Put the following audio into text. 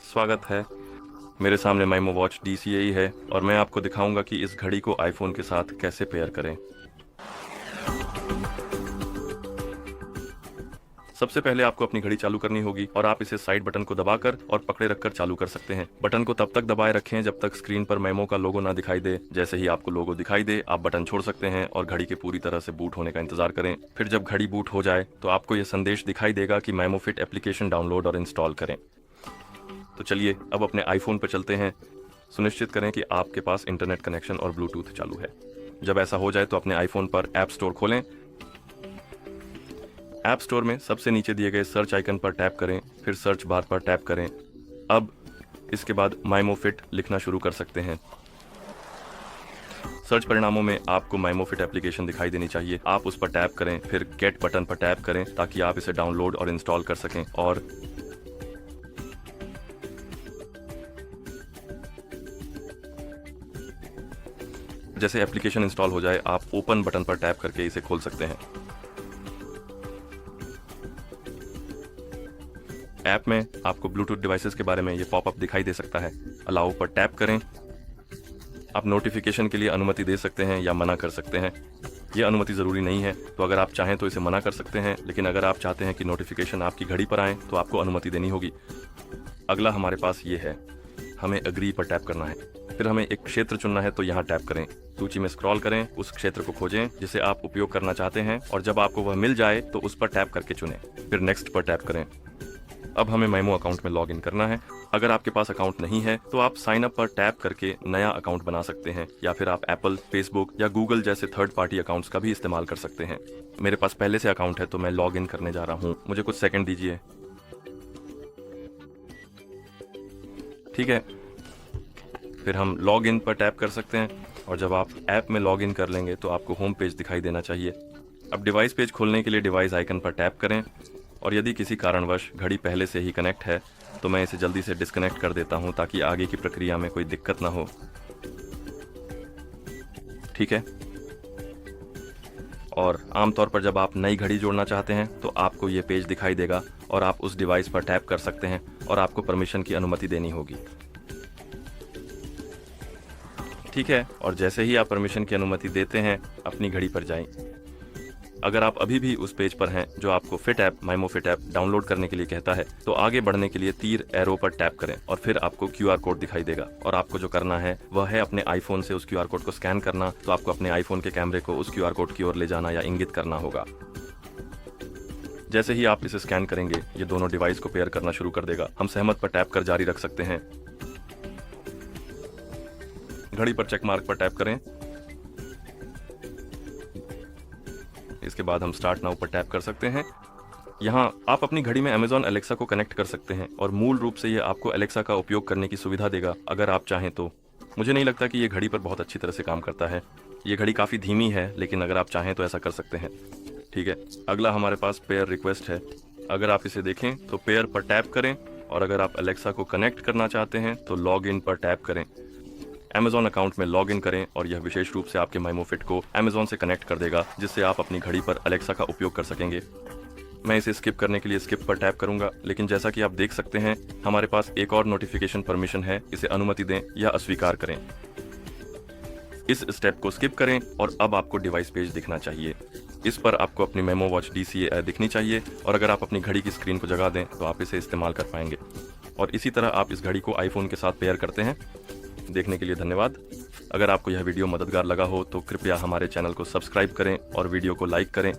स्वागत है। मेरे सामने माइमो वॉच DCAE है और मैं आपको दिखाऊंगा कि इस घड़ी को आईफोन के साथ कैसे पेयर करें। सबसे पहले आपको अपनी घड़ी चालू करनी होगी और आप इसे साइड बटन को दबाकर और पकड़े रखकर चालू कर सकते हैं। बटन को तब तक दबाए रखें जब तक स्क्रीन पर माइमो का लोगो ना दिखाई दे। जैसे ही आपको लोगो दिखाई दे आप बटन छोड़ सकते हैं और घड़ी के पूरी तरह से बूट होने का इंतजार करें। फिर जब घड़ी बूट हो जाए तो आपको यह संदेश दिखाई देगा कि माइमो फिट एप्लीकेशन डाउनलोड और इंस्टॉल करें। तो चलिए अब अपने आईफोन पर चलते हैं। सुनिश्चित करें कि आपके पास इंटरनेट कनेक्शन और ब्लूटूथ चालू है। जब ऐसा हो जाए तो अपने आईफोन पर ऐप स्टोर खोलें। ऐप स्टोर में सबसे नीचे दिए गए सर्च आइकन पर टैप करें, फिर सर्च बार पर टैप करें। अब इसके बाद माइमो फिट लिखना शुरू कर सकते हैं। सर्च परिणामों में आपको माइमो फिट एप्लीकेशन दिखाई देनी चाहिए। आप उस पर टैप करें, फिर गेट बटन पर टैप करें ताकि आप इसे डाउनलोड और इंस्टॉल कर सकें। और जैसे एप्लीकेशन इंस्टॉल हो जाए आप ओपन बटन पर टैप करके इसे खोल सकते हैं। ऐप में आपको ब्लूटूथ डिवाइसेस के बारे में ये पॉपअप दिखाई दे सकता है। अलाउ पर टैप करें। आप नोटिफिकेशन के लिए अनुमति दे सकते हैं या मना कर सकते हैं। ये अनुमति ज़रूरी नहीं है, तो अगर आप चाहें तो इसे मना कर सकते हैं, लेकिन अगर आप चाहते हैं कि नोटिफिकेशन आपकी घड़ी पर आए तो आपको अनुमति देनी होगी। अगला हमारे पास ये है, हमें अग्री पर टैप करना है। फिर हमें एक क्षेत्र चुनना है तो यहाँ टैप करें। सूची में स्क्रॉल करें, उस क्षेत्र को खोजें जिसे आप उपयोग करना चाहते हैं और जब आपको वह मिल जाए तो उस पर टैप करके चुनें। फिर नेक्स्ट पर टैप करें। अब हमें माइमो अकाउंट में लॉग इन करना है। अगर आपके पास अकाउंट नहीं है तो आप साइन अप पर टैप करके नया अकाउंट बना सकते हैं या फिर आप एप्पल, फेसबुक या गूगल जैसे थर्ड पार्टी अकाउंट्स का भी इस्तेमाल कर सकते हैं। मेरे पास पहले से अकाउंट है तो मैं लॉग इन करने जा रहा हूँ। मुझे कुछ सेकंड दीजिए। ठीक है, फिर हम लॉग इन पर टैप कर सकते हैं और जब आप ऐप में लॉग इन कर लेंगे तो आपको होम पेज दिखाई देना चाहिए। अब डिवाइस पेज खोलने के लिए डिवाइस आइकन पर टैप करें और यदि किसी कारणवश घड़ी पहले से ही कनेक्ट है तो मैं इसे जल्दी से डिस्कनेक्ट कर देता हूं ताकि आगे की प्रक्रिया में कोई दिक्कत ना हो। ठीक है, और आमतौर पर जब आप नई घड़ी जोड़ना चाहते हैं तो आपको ये पेज दिखाई देगा और आप उस डिवाइस पर टैप कर सकते हैं और आपको परमिशन की अनुमति देनी होगी। ठीक है, और जैसे ही आप परमिशन की अनुमति देते हैं अपनी घड़ी पर जाएं। अगर आप अभी भी उस पेज पर हैं जो आपको फिट ऐप, माइमो फिट ऐप डाउनलोड करने के लिए कहता है तो आगे बढ़ने के लिए तीर एरो पर टैप करें और फिर आपको QR कोड दिखाई देगा और आपको जो करना है वह है अपने आईफोन से उस QR कोड को स्कैन करना। तो आपको अपने आईफोन के कैमरे को उस QR कोड की ओर ले जाना या इंगित करना होगा। जैसे ही आप इसे स्कैन करेंगे ये दोनों डिवाइस को पेयर करना शुरू कर देगा। हम सहमत पर टैप कर जारी रख सकते हैं। घड़ी पर चेक मार्क पर टैप करें। इसके बाद हम स्टार्ट नाउ पर टैप कर सकते हैं। यहाँ आप अपनी घड़ी में Amazon Alexa को कनेक्ट कर सकते हैं और मूल रूप से ये आपको Alexa का उपयोग करने की सुविधा देगा अगर आप चाहें तो। मुझे नहीं लगता कि ये घड़ी पर बहुत अच्छी तरह से काम करता है। ये घड़ी काफ़ी धीमी है, लेकिन अगर आप चाहें तो ऐसा कर सकते हैं। ठीक है, अगला हमारे पास पेयर रिक्वेस्ट है। अगर आप इसे देखें तो पेयर पर टैप करें और अगर आप Alexa को कनेक्ट करना चाहते हैं तो लॉग इन पर टैप करें। Amazon अकाउंट में लॉग इन करें और यह विशेष रूप से आपके माइमो फिट को Amazon से कनेक्ट कर देगा जिससे आप अपनी घड़ी पर Alexa का उपयोग कर सकेंगे। मैं इसे स्किप करने के लिए स्किप पर टैप करूंगा, लेकिन जैसा कि आप देख सकते हैं हमारे पास एक और नोटिफिकेशन परमिशन है। इसे अनुमति दें या अस्वीकार करें। इस स्टेप को स्किप करें और अब आपको डिवाइस पेज दिखना चाहिए। इस पर आपको अपनी माइमो वॉच DCAE दिखनी चाहिए और अगर आप अपनी घड़ी की स्क्रीन को जगा दें तो आप इसे इस्तेमाल कर पाएंगे। और इसी तरह आप इस घड़ी को आईफोन के साथ पेयर करते हैं। देखने के लिए धन्यवाद। अगर आपको यह वीडियो मददगार लगा हो तो कृपया हमारे चैनल को सब्सक्राइब करें और वीडियो को लाइक करें।